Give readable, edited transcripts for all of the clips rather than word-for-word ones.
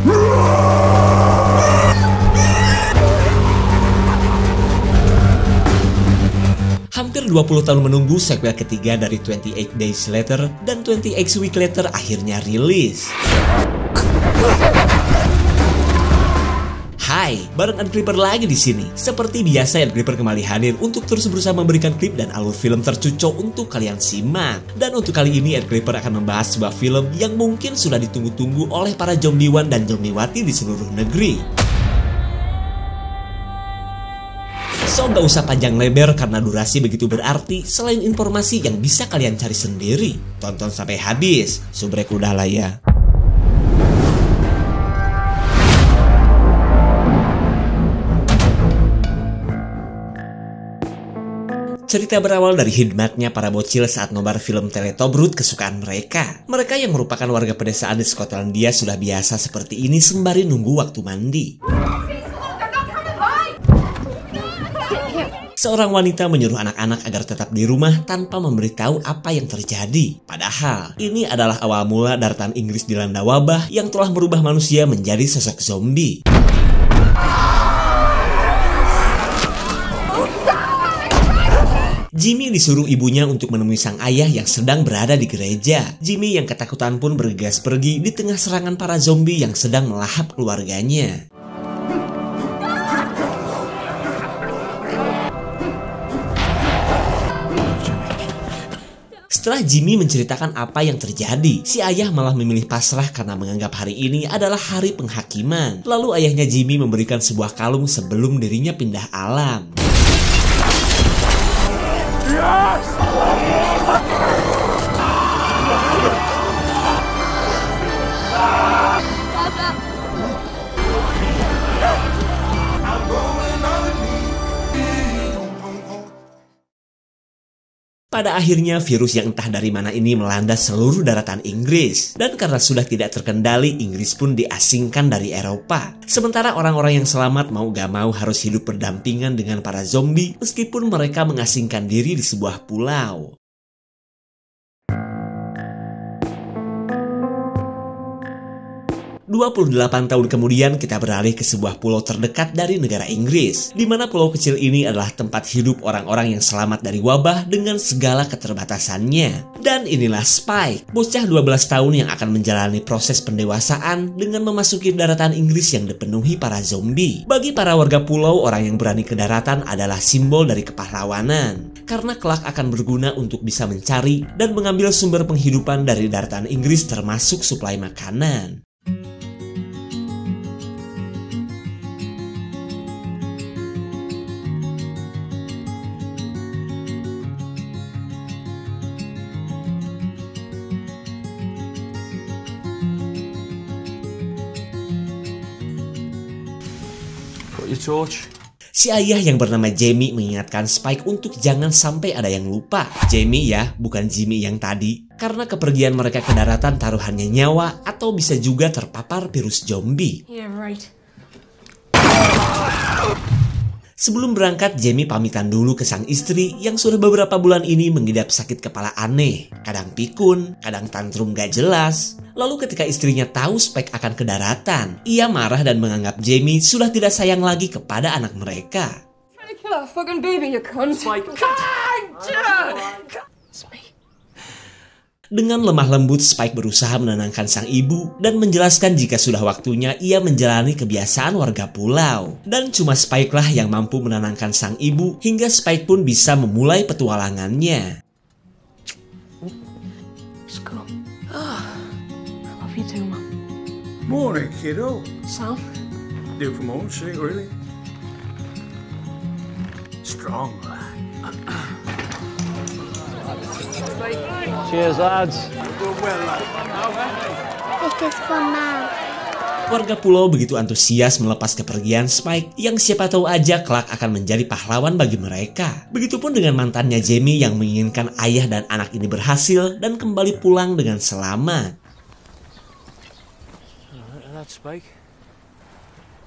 Hampir 20 tahun menunggu, sequel ketiga dari 28 Days Later dan 28 Weeks Later akhirnya rilis. Hai, bareng Ed Clipper lagi di sini. Seperti biasa, Ed Clipper kembali hadir untuk terus berusaha memberikan klip dan alur film tercucok untuk kalian simak. Dan untuk kali ini, Ed Clipper akan membahas sebuah film yang mungkin sudah ditunggu-tunggu oleh para zombiwan dan zombiwati di seluruh negeri. So, gak usah panjang lebar karena durasi begitu berarti selain informasi yang bisa kalian cari sendiri. Tonton sampai habis, subrek udah lah ya. Cerita berawal dari hikmatnya para bocil saat nobar film Teletubbies kesukaan mereka. Mereka yang merupakan warga pedesaan di Skotlandia sudah biasa seperti ini sembari nunggu waktu mandi. Seorang wanita menyuruh anak-anak agar tetap di rumah tanpa memberitahu apa yang terjadi. Padahal, ini adalah awal mula daratan Inggris dilanda wabah yang telah merubah manusia menjadi sosok zombie. Jimmy disuruh ibunya untuk menemui sang ayah yang sedang berada di gereja. Jimmy yang ketakutan pun bergegas pergi di tengah serangan para zombie yang sedang melahap keluarganya. Setelah Jimmy menceritakan apa yang terjadi, si ayah malah memilih pasrah karena menganggap hari ini adalah hari penghakiman. Lalu ayahnya Jimmy memberikan sebuah kalung sebelum dirinya pindah alam. Yes! Pada akhirnya virus yang entah dari mana ini melanda seluruh daratan Inggris. Dan karena sudah tidak terkendali, Inggris pun diasingkan dari Eropa. Sementara orang-orang yang selamat mau gak mau harus hidup berdampingan dengan para zombie meskipun mereka mengasingkan diri di sebuah pulau. 28 tahun kemudian kita beralih ke sebuah pulau terdekat dari negara Inggris, di mana pulau kecil ini adalah tempat hidup orang-orang yang selamat dari wabah dengan segala keterbatasannya. Dan inilah Spike, bocah 12 tahun yang akan menjalani proses pendewasaan dengan memasuki daratan Inggris yang dipenuhi para zombie. Bagi para warga pulau, orang yang berani ke daratan adalah simbol dari kepahlawanan, karena kelak akan berguna untuk bisa mencari dan mengambil sumber penghidupan dari daratan Inggris termasuk suplai makanan. Si ayah yang bernama Jamie mengingatkan Spike untuk jangan sampai ada yang lupa. Jamie ya, bukan Jimmy yang tadi. Karena kepergian mereka ke daratan taruhannya nyawa atau bisa juga terpapar virus zombie. Yeah, right. Sebelum berangkat, Jamie pamitan dulu ke sang istri yang sudah beberapa bulan ini mengidap sakit kepala aneh. Kadang pikun, kadang tantrum gak jelas. Lalu ketika istrinya tahu Spike akan ke daratan, ia marah dan menganggap Jamie sudah tidak sayang lagi kepada anak mereka. Dengan lemah lembut, Spike berusaha menenangkan sang ibu dan menjelaskan jika sudah waktunya ia menjalani kebiasaan warga pulau. Dan cuma Spike lah yang mampu menenangkan sang ibu hingga Spike pun bisa memulai petualangannya. Love you too, Mum. Morning, kiddo. Sam? Do for more shit, really? Strong, lad. Cheers, lads. This is for Mom. Warga pulau begitu antusias melepas kepergian Spike yang siapa tahu aja kelak akan menjadi pahlawan bagi mereka. Begitupun dengan mantannya Jamie yang menginginkan ayah dan anak ini berhasil dan kembali pulang dengan selamat. Spike.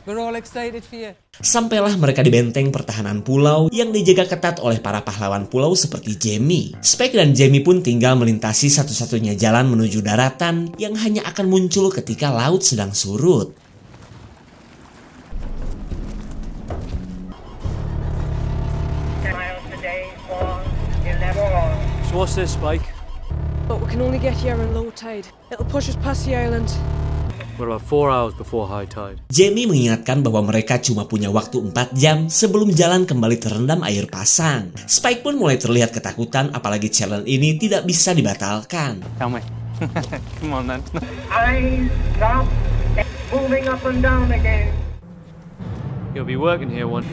We're all excited for you. Sampailah mereka di benteng pertahanan pulau yang dijaga ketat oleh para pahlawan pulau seperti Jamie. Spike dan Jamie pun tinggal melintasi satu-satunya jalan menuju daratan yang hanya akan muncul ketika laut sedang surut. what's this, Spike? But we can only get here in low tide. It'll push us past the island. We're about 4 hours before high tide. Jamie mengingatkan bahwa mereka cuma punya waktu 4 jam sebelum jalan kembali terendam air pasang. Spike pun mulai terlihat ketakutan, apalagi challenge ini tidak bisa dibatalkan. Tell me. Come on then. Eyes stop moving up and down again. You'll be working here one.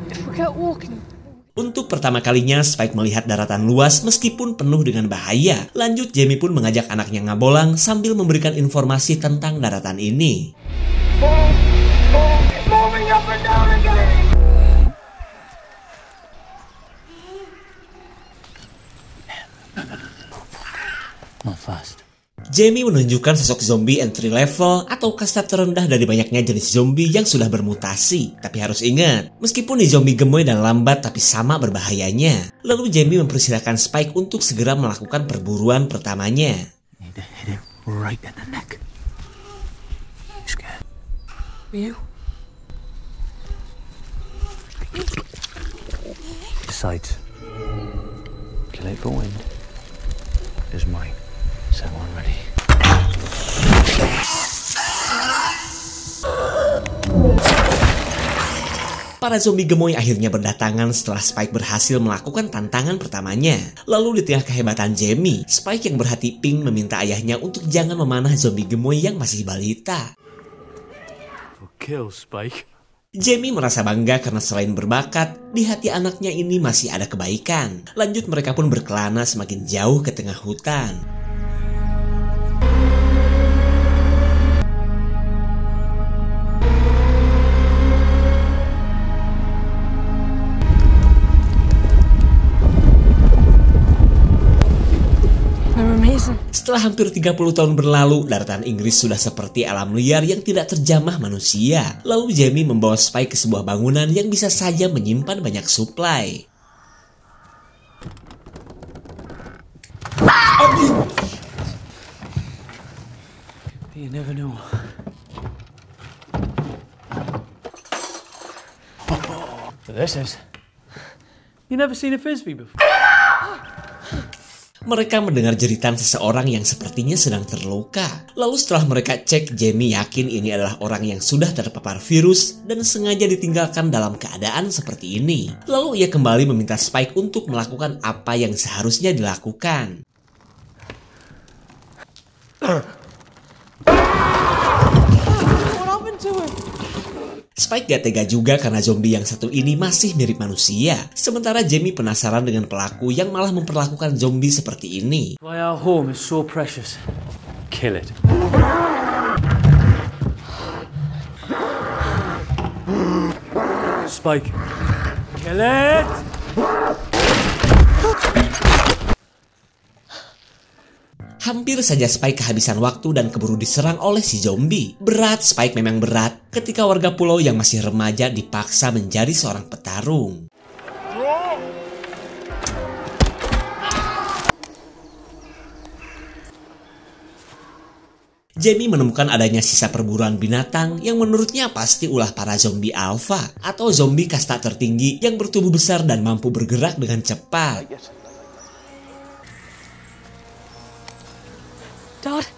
If we get walking. Untuk pertama kalinya, Spike melihat daratan luas meskipun penuh dengan bahaya. Lanjut, Jamie pun mengajak anaknya ngabolang sambil memberikan informasi tentang daratan ini. Moving up and down again. Not fast. Jamie menunjukkan sosok zombie entry level atau kasta terendah dari banyaknya jenis zombie yang sudah bermutasi. Tapi harus ingat, meskipun nih zombie gemoy dan lambat tapi sama berbahayanya. Lalu Jamie mempersilahkan Spike untuk segera melakukan perburuan pertamanya. Need to hit it right in the neck. You scared? You? Besides, kill it for wind is mine. Is everyone ready? Para zombie gemoy akhirnya berdatangan setelah Spike berhasil melakukan tantangan pertamanya. Lalu di tengah kehebatan Jamie, Spike yang berhati pink meminta ayahnya untuk jangan memanah zombie gemoy yang masih balita. Kill, Spike. Jamie merasa bangga karena selain berbakat, di hati anaknya ini masih ada kebaikan. Lanjut, mereka pun berkelana semakin jauh ke tengah hutan. Setelah hampir 30 tahun berlalu, daratan Inggris sudah seperti alam liar yang tidak terjamah manusia. Lalu Jamie membawa Spike ke sebuah bangunan yang bisa saja menyimpan banyak suplai. You never know. This is. You never seen a frisbee before? Mereka mendengar jeritan seseorang yang sepertinya sedang terluka. Lalu setelah mereka cek, Jamie yakin ini adalah orang yang sudah terpapar virus dan sengaja ditinggalkan dalam keadaan seperti ini. Lalu ia kembali meminta Spike untuk melakukan apa yang seharusnya dilakukan. What happened to him? Spike gak tega juga karena zombie yang satu ini masih mirip manusia. Sementara Jamie penasaran dengan pelaku yang malah memperlakukan zombie seperti ini. Why our home is so precious. Kill it. Spike. Kill it! Hampir saja Spike kehabisan waktu dan keburu diserang oleh si zombie. Berat, Spike memang berat ketika warga pulau yang masih remaja dipaksa menjadi seorang petarung. Jamie menemukan adanya sisa perburuan binatang yang menurutnya pasti ulah para zombie alpha atau zombie kasta tertinggi yang bertubuh besar dan mampu bergerak dengan cepat. Dad?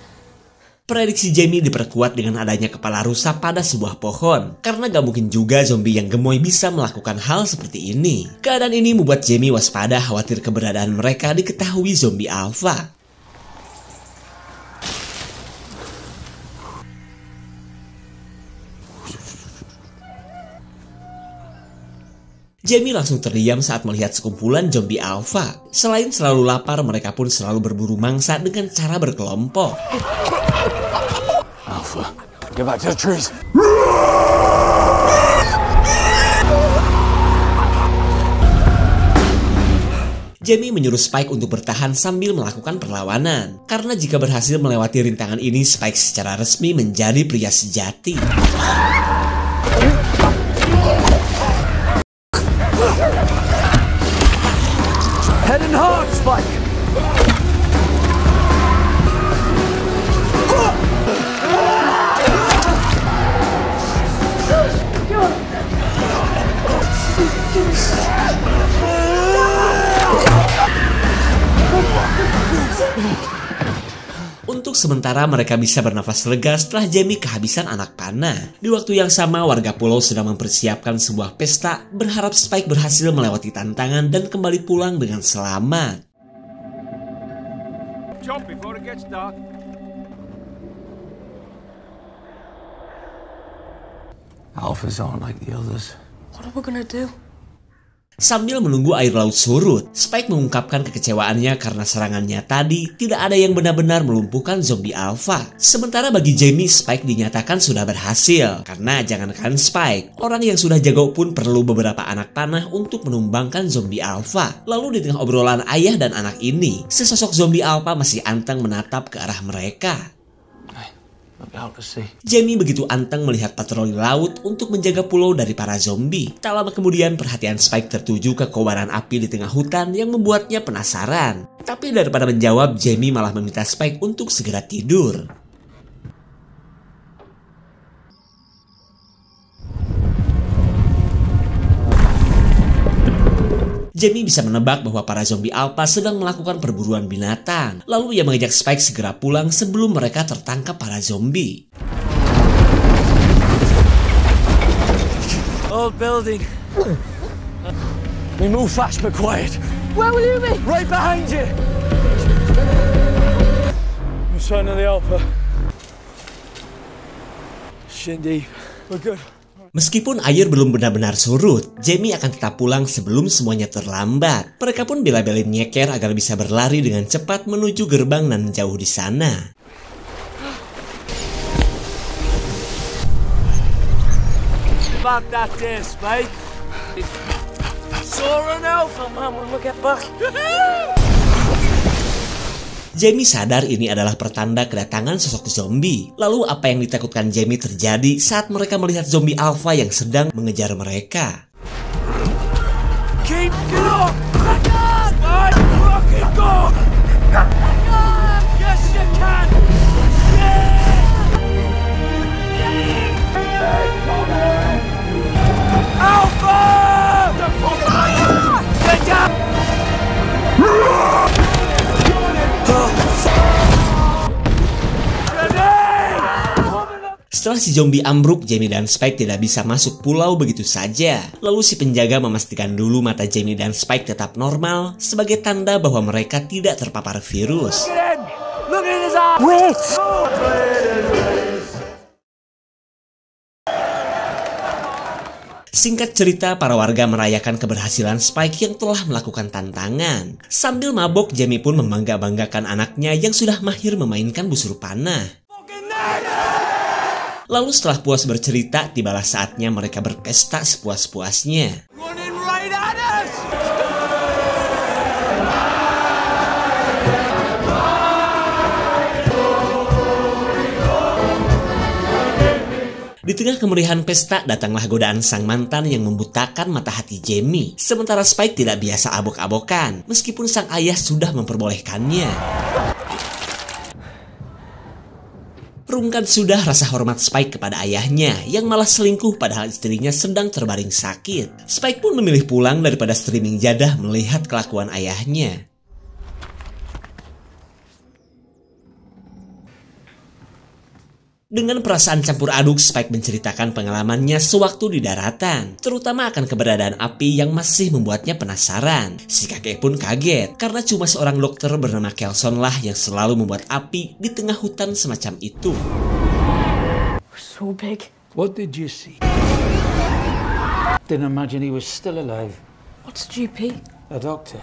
Prediksi Jamie diperkuat dengan adanya kepala rusa pada sebuah pohon. Karena gak mungkin juga zombie yang gemoy bisa melakukan hal seperti ini. Keadaan ini membuat Jamie waspada khawatir keberadaan mereka diketahui zombie alpha. Jamie langsung terdiam saat melihat sekumpulan zombie alpha. Selain selalu lapar, mereka pun selalu berburu mangsa dengan cara berkelompok. Alpha, get back to the trees. Jamie menyuruh Spike untuk bertahan sambil melakukan perlawanan. Karena jika berhasil melewati rintangan ini, Spike secara resmi menjadi pria sejati. Head and heart, Spike! Untuk sementara mereka bisa bernafas lega setelah Jamie kehabisan anak panah. Di waktu yang sama warga pulau sedang mempersiapkan sebuah pesta, berharap Spike berhasil melewati tantangan dan kembali pulang dengan selamat. Jump before it gets dark. Alphas aren't like the others. What are we gonna do? Sambil menunggu air laut surut, Spike mengungkapkan kekecewaannya karena serangannya tadi tidak ada yang benar-benar melumpuhkan zombie alpha. Sementara bagi Jamie, Spike dinyatakan sudah berhasil. Karena jangankan Spike, orang yang sudah jago pun perlu beberapa anak panah untuk menumbangkan zombie alpha. Lalu di tengah obrolan ayah dan anak ini, sesosok zombie alpha masih anteng menatap ke arah mereka. Jamie begitu anteng melihat patroli laut untuk menjaga pulau dari para zombie. Tak lama kemudian perhatian Spike tertuju ke kobaran api di tengah hutan yang membuatnya penasaran. Tapi daripada menjawab, Jamie malah meminta Spike untuk segera tidur. Jamie bisa menebak bahwa para zombie alpha sedang melakukan perburuan binatang. Lalu ia mengajak Spike segera pulang sebelum mereka tertangkap para zombie. Old building. We move fast but quiet. Where will you be? Right behind you. I'm son of the Alpha. Shindy, we're good. Meskipun air belum benar-benar surut, Jamie akan tetap pulang sebelum semuanya terlambat. Mereka pun bela-belain nyeker agar bisa berlari dengan cepat menuju gerbang dan menjauh di sana. About that there, Spike. Saw an Alpha man when we get back. Jamie sadar ini adalah pertanda kedatangan sosok zombie. Lalu apa yang ditakutkan Jamie terjadi saat mereka melihat zombie alpha yang sedang mengejar mereka. Keep going! Spike, rocket, go! Yes, you can! Alpha! Get down! Setelah si zombie ambruk, Jamie dan Spike tidak bisa masuk pulau begitu saja. Lalu si penjaga memastikan dulu mata Jamie dan Spike tetap normal sebagai tanda bahwa mereka tidak terpapar virus. Look at his eyes! Wait! Singkat cerita, para warga merayakan keberhasilan Spike yang telah melakukan tantangan. Sambil mabok, Jamie pun membangga-banggakan anaknya yang sudah mahir memainkan busur panah. Lalu setelah puas bercerita, tibalah saatnya mereka berpesta sepuas-puasnya. Running right at us! Di tengah kemeriahan pesta, datanglah godaan sang mantan yang membutakan mata hati Jamie. Sementara Spike tidak biasa abok-abokan, meskipun sang ayah sudah memperbolehkannya. Rungkan sudah rasa hormat Spike kepada ayahnya yang malah selingkuh padahal istrinya sedang terbaring sakit. Spike pun memilih pulang daripada streaming jadah melihat kelakuan ayahnya. Dengan perasaan campur aduk, Spike menceritakan pengalamannya sewaktu di daratan, terutama akan keberadaan api yang masih membuatnya penasaran. Si kakek pun kaget, karena cuma seorang dokter bernama Kelson lah yang selalu membuat api di tengah hutan semacam itu. So big. What did you see? Didn't imagine he was still alive. What's GP? A doctor.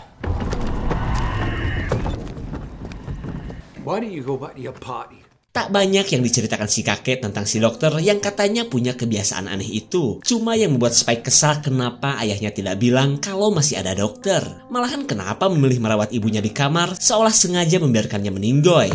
Why don't you go back to your party? Tak banyak yang diceritakan si kakek tentang si dokter yang katanya punya kebiasaan aneh itu. Cuma yang membuat Spike kesal kenapa ayahnya tidak bilang kalau masih ada dokter. Malahan kenapa memilih merawat ibunya di kamar seolah sengaja membiarkannya meninggoy.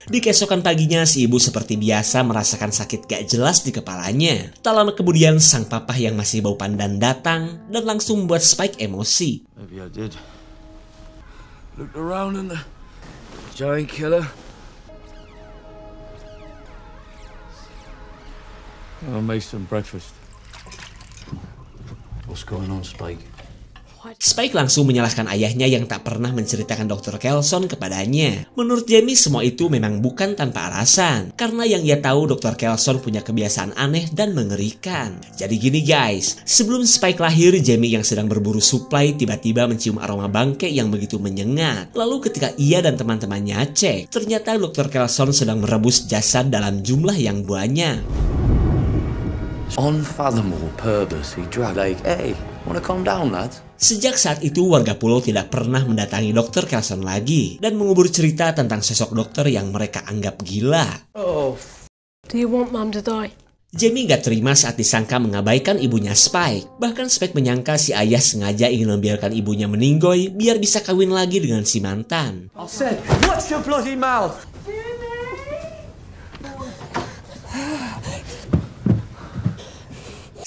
Di keesokan paginya, si ibu seperti biasa merasakan sakit gak jelas di kepalanya. Tak lama kemudian, sang papa yang masih bau pandan datang dan langsung membuat Spike emosi. Maybe I did. Looked around and the giant killer. I'll make some breakfast. We'll What's going on, Spike? Spike langsung menyalahkan ayahnya yang tak pernah menceritakan Dr. Kelson kepadanya. Menurut Jamie, semua itu memang bukan tanpa alasan. Karena yang ia tahu, Dr. Kelson punya kebiasaan aneh dan mengerikan. Jadi gini guys, sebelum Spike lahir, Jamie yang sedang berburu suplai tiba-tiba mencium aroma bangke yang begitu menyengat. Lalu ketika ia dan teman-temannya cek, ternyata Dr. Kelson sedang merebus jasad dalam jumlah yang banyak. Unfathomable purpose. He dragged like, hey, wanna calm down, lads? Sejak saat itu, warga pulau tidak pernah mendatangi Dr. Kelson lagi dan mengubur cerita tentang sosok dokter yang mereka anggap gila. Do you want Mum to die? Jamie gak terima saat disangka mengabaikan ibunya Spike. Bahkan Spike menyangka si ayah sengaja ingin membiarkan ibunya meninggoy biar bisa kawin lagi dengan si mantan. I said, watch your bloody mouth!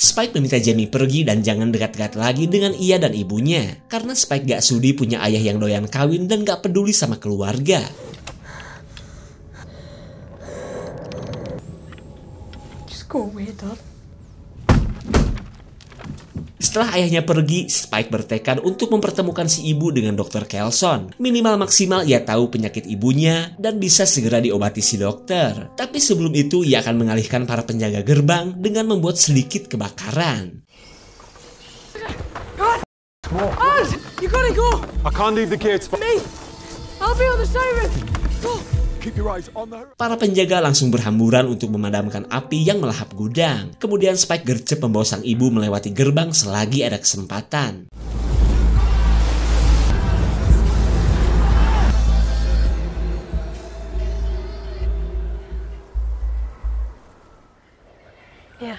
Spike meminta Jamie pergi dan jangan dekat-dekat lagi dengan ia dan ibunya. Karena Spike gak sudi punya ayah yang doyan kawin dan gak peduli sama keluarga. Just go away, Dad. Setelah ayahnya pergi, Spike bertekad untuk mempertemukan si ibu dengan Dr. Kelson. Minimal maksimal ia tahu penyakit ibunya dan bisa segera diobati si dokter. Tapi sebelum itu ia akan mengalihkan para penjaga gerbang dengan membuat sedikit kebakaran. Dad, you gotta go. I can't leave the gates. Me, I'll be on the siren. Go. Keep your eyes on the... Para penjaga langsung berhamburan untuk memadamkan api yang melahap gudang. Kemudian Spike gercep membawa sang ibu melewati gerbang selagi ada kesempatan. Yeah.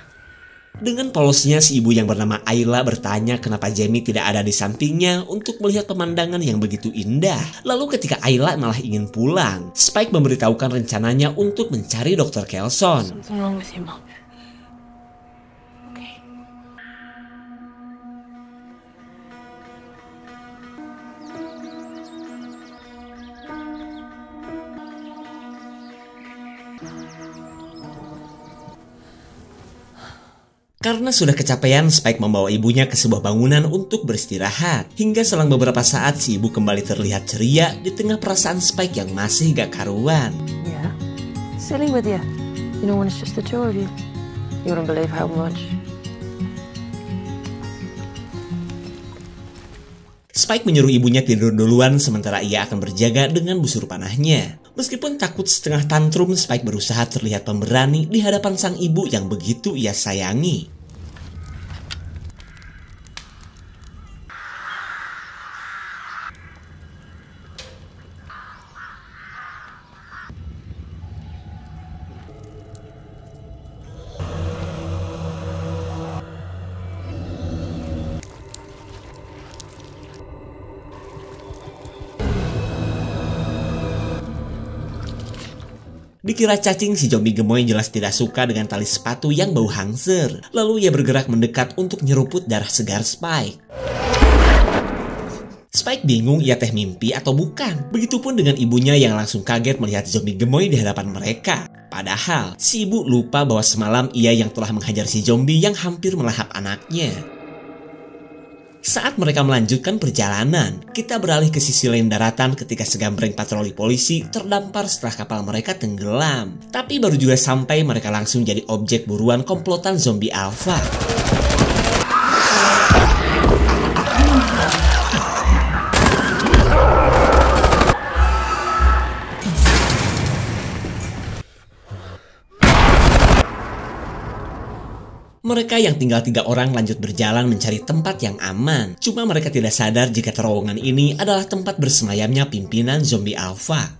Dengan polosnya, si ibu yang bernama Ayla bertanya kenapa Jamie tidak ada di sampingnya untuk melihat pemandangan yang begitu indah. Lalu ketika Ayla malah ingin pulang, Spike memberitahukan rencananya untuk mencari Dr. Kelson. Something wrong with you, Mum. Okay. Karena sudah kecapean, Spike membawa ibunya ke sebuah bangunan untuk beristirahat. Hingga selang beberapa saat, si ibu kembali terlihat ceria di tengah perasaan Spike yang masih gak karuan. Yeah. Silly with you. You know when it's just the two of you. You wouldn't believe how much. Spike menyuruh ibunya tidur duluan sementara ia akan berjaga dengan busur panahnya. Meskipun takut setengah tantrum, Spike berusaha terlihat pemberani di hadapan sang ibu yang begitu ia sayangi. Dikira cacing, si zombie gemoy jelas tidak suka dengan tali sepatu yang bau hangser. Lalu ia bergerak mendekat untuk nyeruput darah segar Spike. Spike bingung ia teh mimpi atau bukan. Begitupun dengan ibunya yang langsung kaget melihat zombie gemoy di hadapan mereka. Padahal, si ibu lupa bahwa semalam ia yang telah menghajar si zombie yang hampir melahap anaknya. Saat mereka melanjutkan perjalanan, kita beralih ke sisi lain daratan ketika segambreng patroli polisi terdampar setelah kapal mereka tenggelam. Tapi baru juga sampai mereka langsung jadi objek buruan komplotan zombie alpha. Mereka yang tinggal 3 orang lanjut berjalan mencari tempat yang aman. Cuma mereka tidak sadar jika terowongan ini adalah tempat bersemayamnya pimpinan zombie alpha.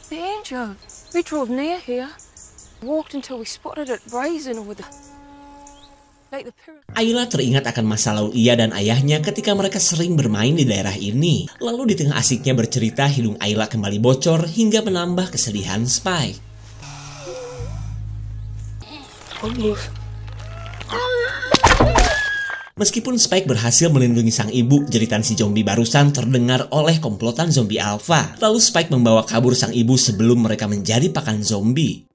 The Angel. We drove near here. Walked until we spotted it rising over the... Ayla teringat akan masa lalu ia dan ayahnya ketika mereka sering bermain di daerah ini. Lalu di tengah asiknya bercerita, hidung Ayla kembali bocor hingga menambah kesedihan Spike. Meskipun Spike berhasil melindungi sang ibu, jeritan si zombie barusan terdengar oleh komplotan zombie alpha. Lalu Spike membawa kabur sang ibu sebelum mereka menjadi pakan zombie.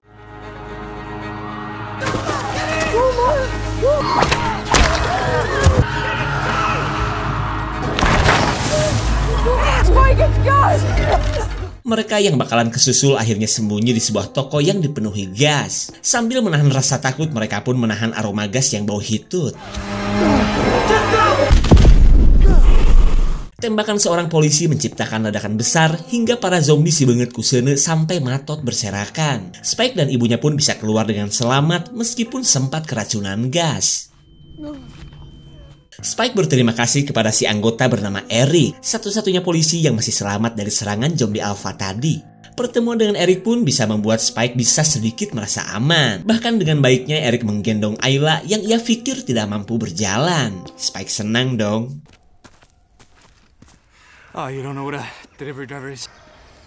Mereka yang bakalan kesusul akhirnya sembunyi di sebuah toko yang dipenuhi gas. Sambil menahan rasa takut, mereka pun menahan aroma gas yang bau hitut. Tembakan seorang polisi menciptakan ledakan besar hingga para zombie si beungeut kuseuneut sampai matot berserakan. Spike dan ibunya pun bisa keluar dengan selamat meskipun sempat keracunan gas. Spike berterima kasih kepada si anggota bernama Eric, satu-satunya polisi yang masih selamat dari serangan zombie alpha tadi. Pertemuan dengan Eric pun bisa membuat Spike bisa sedikit merasa aman. Bahkan dengan baiknya Eric menggendong Ayla yang ia pikir tidak mampu berjalan. Spike senang dong. Oh, you don't know what a delivery driver is.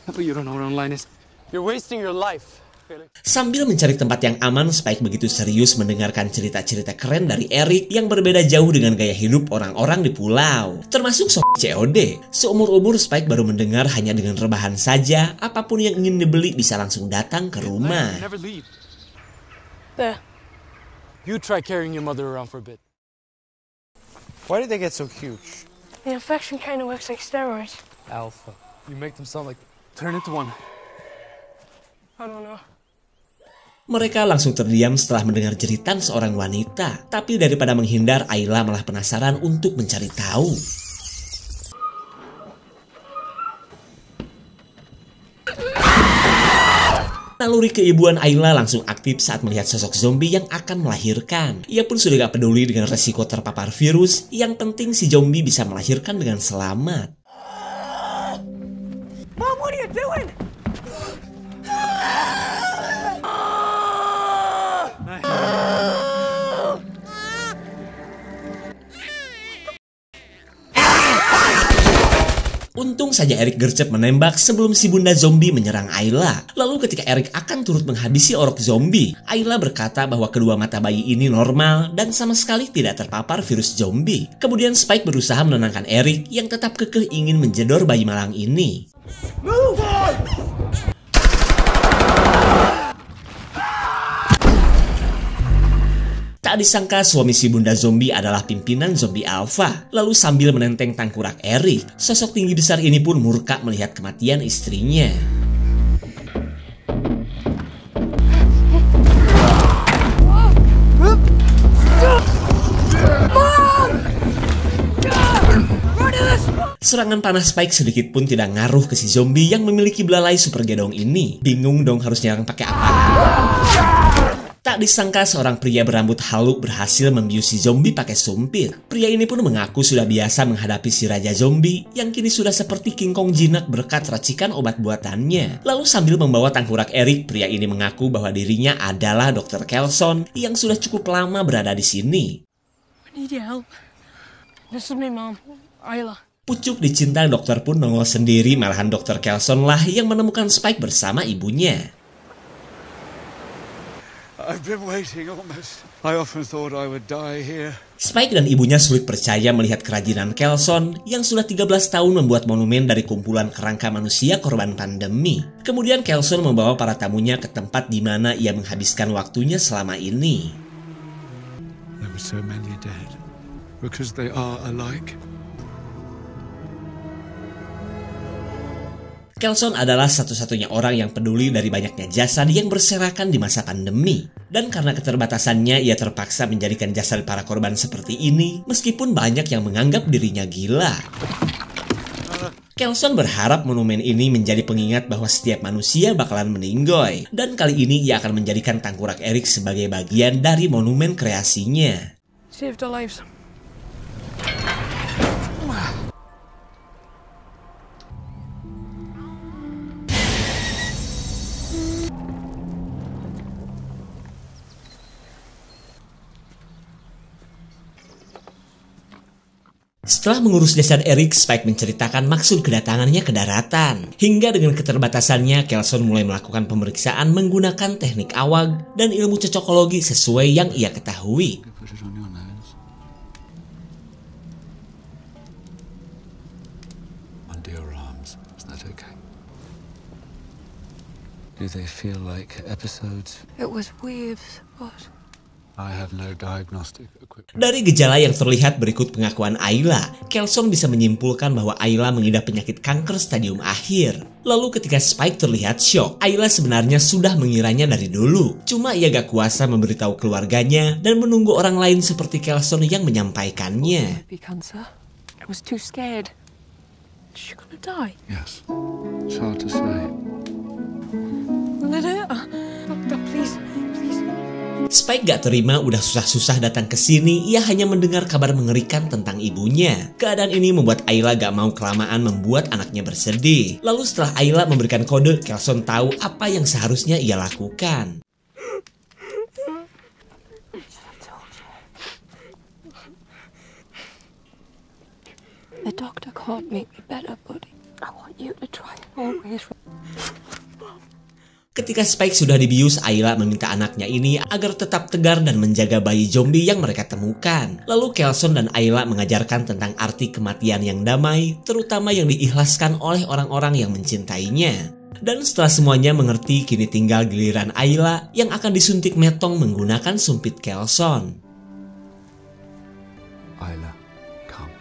But you don't know what online is. You're wasting your life. Sambil mencari tempat yang aman, Spike begitu serius mendengarkan cerita-cerita keren dari Eric yang berbeda jauh dengan gaya hidup orang-orang di pulau. Termasuk COD. Seumur-umur Spike baru mendengar hanya dengan rebahan saja, apapun yang ingin dibeli bisa langsung datang ke rumah. Never leave. There. You try carrying your mother around for a bit. Why did they get so huge? The infection kind of works like steroids. Alpha. You make them sound like... Turn into one. I don't know. Mereka langsung terdiam setelah mendengar jeritan seorang wanita. Tapi daripada menghindar, Ayla malah penasaran untuk mencari tahu. Naluri keibuan Ayla langsung aktif saat melihat sosok zombie yang akan melahirkan. Ia pun sudah gak peduli dengan resiko terpapar virus, yang penting si zombie bisa melahirkan dengan selamat. Mom, what are you doing? Untung saja Eric gercep menembak sebelum si bunda zombie menyerang Ayla. Lalu ketika Eric akan turut menghabisi orok zombie, Ayla berkata bahwa kedua mata bayi ini normal dan sama sekali tidak terpapar virus zombie. Kemudian Spike berusaha menenangkan Eric yang tetap kekeh ingin menjedor bayi malang ini. Move on! Tak disangka suami si bunda zombie adalah pimpinan zombie alpha. Lalu sambil menenteng tangkurak Eric, sosok tinggi besar ini pun murka melihat kematian istrinya. Serangan panas Spike sedikit pun tidak ngaruh ke si zombie yang memiliki belalai super gedong ini. Bingung dong harus nyerang pakai apa. Tak disangka seorang pria berambut halus berhasil membius si zombie pakai sumpit. Pria ini pun mengaku sudah biasa menghadapi si raja zombie yang kini sudah seperti King Kong jinak berkat racikan obat buatannya. Lalu sambil membawa tangkurak Eric, pria ini mengaku bahwa dirinya adalah Dr. Kelson yang sudah cukup lama berada di sini. I need your help. This is my mom, Ayla. Pucuk dicinta dokter pun nongol sendiri, malahan Dr. Kelson lah yang menemukan Spike bersama ibunya. I've been waiting almost. I often thought I would die here. Spike dan ibunya sulit percaya melihat kerajinan Kelson yang sudah 13 tahun membuat monumen dari kumpulan kerangka manusia korban pandemi. Kemudian Kelson membawa para tamunya ke tempat di mana ia menghabiskan waktunya selama ini. There were so many dead because they are alike. Kelson adalah satu-satunya orang yang peduli dari banyaknya jasad yang berserakan di masa pandemi. Dan karena keterbatasannya, ia terpaksa menjadikan jasad para korban seperti ini, meskipun banyak yang menganggap dirinya gila. Kelson berharap monumen ini menjadi pengingat bahwa setiap manusia bakalan meninggoy. Dan kali ini ia akan menjadikan tangkurak Eric sebagai bagian dari monumen kreasinya. Saved our lives. Setelah mengurus jasad Eric, Spike menceritakan maksud kedatangannya ke daratan. Hingga dengan keterbatasannya, Kelson mulai melakukan pemeriksaan menggunakan teknik awag dan ilmu cocokologi sesuai yang ia ketahui. sessions. Is that okay? Do they feel like episodes? It was waves, but I have no diagnostic equipment. Dari gejala yang terlihat berikut pengakuan Ayla, Kelson bisa menyimpulkan bahwa Ayla mengidap penyakit kanker stadium akhir. Lalu ketika Spike terlihat syok, Ayla sebenarnya sudah mengiranya dari dulu. Cuma ia gak kuasa memberitahu keluarganya dan menunggu orang lain seperti Kelson yang menyampaikannya. maybe cancer. I was too scared. Is she gonna die? Yes. It's hard to say. Doctor, please, please. Spike gak terima udah susah-susah datang ke sini, ia hanya mendengar kabar mengerikan tentang ibunya. Keadaan ini membuat Ayla gak mau kelamaan membuat anaknya bersedih. Lalu setelah Ayla memberikan kode, Kelson tahu apa yang seharusnya ia lakukan. The doctor can't make me better, but I want you to try and always. Ketika Spike sudah dibius, Ayla meminta anaknya ini agar tetap tegar dan menjaga bayi zombie yang mereka temukan. Lalu Kelson dan Ayla mengajarkan tentang arti kematian yang damai, terutama yang diikhlaskan oleh orang-orang yang mencintainya. Dan setelah semuanya mengerti, kini tinggal giliran Ayla yang akan disuntik metong menggunakan sumpit Kelson. Ayla, come.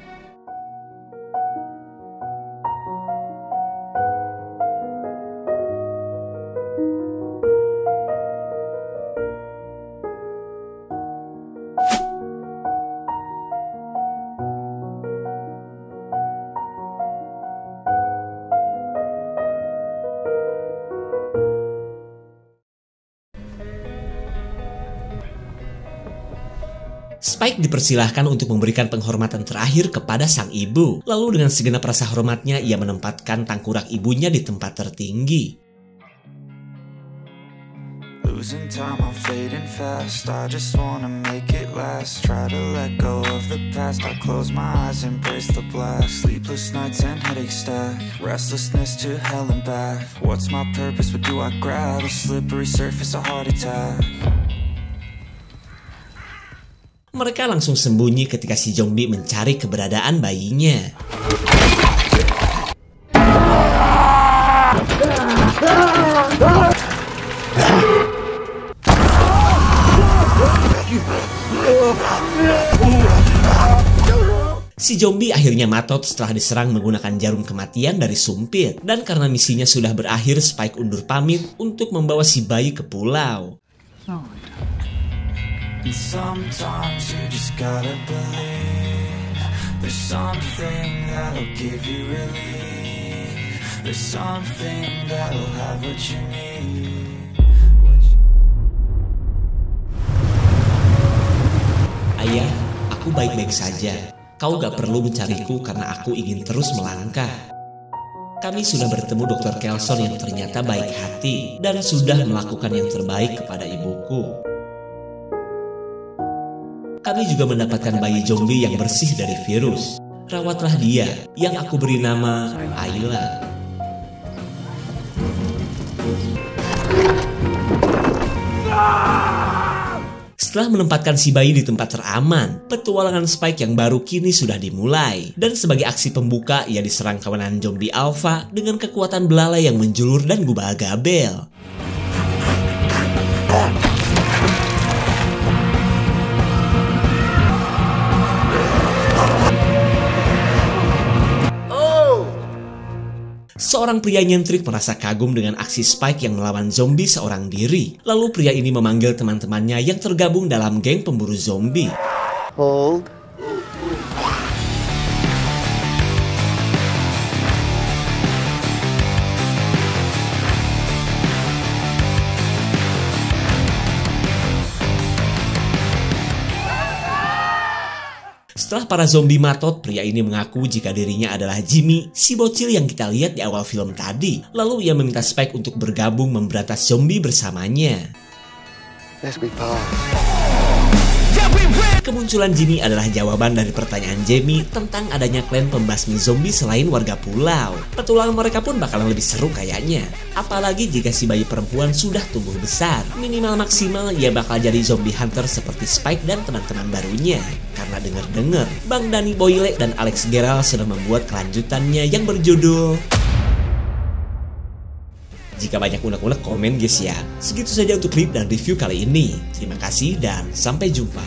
Spike dipersilahkan untuk memberikan penghormatan terakhir kepada sang ibu. Lalu dengan segenap rasa hormatnya, ia menempatkan tangkurak ibunya di tempat tertinggi. Losing time, I'm fading fast. I just wanna make it last. Try to let go of the past. I close my eyes, embrace the blast. Sleepless nights and headaches stack. Restlessness to hell and back. What's my purpose? What do I grab? A slippery surface, a heart attack. Mereka langsung sembunyi ketika si zombie mencari keberadaan bayinya. Si zombie akhirnya matot setelah diserang menggunakan jarum kematian dari sumpit. Dan karena misinya sudah berakhir, Spike undur pamit untuk membawa si bayi ke pulau. And sometimes you just gotta believe there's something that'll give you relief. There's something that'll have what you need. Ayah, aku baik-baik saja. Kau gak perlu mencariku karena aku ingin terus melangkah. Kami sudah bertemu Dr. Kelson yang ternyata baik hati dan sudah melakukan yang terbaik kepada ibuku. Kami juga mendapatkan bayi zombie yang bersih dari virus. Rawatlah dia, yang aku beri nama Ayla. Setelah menempatkan si bayi di tempat teraman, petualangan Spike yang baru kini sudah dimulai. Dan sebagai aksi pembuka, ia diserang kawanan zombie alpha dengan kekuatan belalai yang menjulur dan gubal-gabel. Seorang pria nyentrik merasa kagum dengan aksi Spike yang melawan zombie seorang diri. Lalu pria ini memanggil teman-temannya yang tergabung dalam geng pemburu zombie. Hold. Setelah para zombie matot, pria ini mengaku jika dirinya adalah Jimmy, si bocil yang kita lihat di awal film tadi. Lalu ia meminta Spike untuk bergabung memberantas zombie bersamanya. Let's be pals. Kemunculan Jimmy adalah jawaban dari pertanyaan Jamie tentang adanya klan pembasmi zombie selain warga pulau. Petualangan mereka pun bakalan lebih seru kayaknya. Apalagi jika si bayi perempuan sudah tumbuh besar. Minimal maksimal ia bakal jadi zombie hunter seperti Spike dan teman-teman barunya. Karena denger-denger, Bang Danny Boyle dan Alex Gerald sudah membuat kelanjutannya yang berjudul Jika banyak unek-unek komen guys ya. Segitu saja untuk klip dan review kali ini. Terima kasih dan sampai jumpa.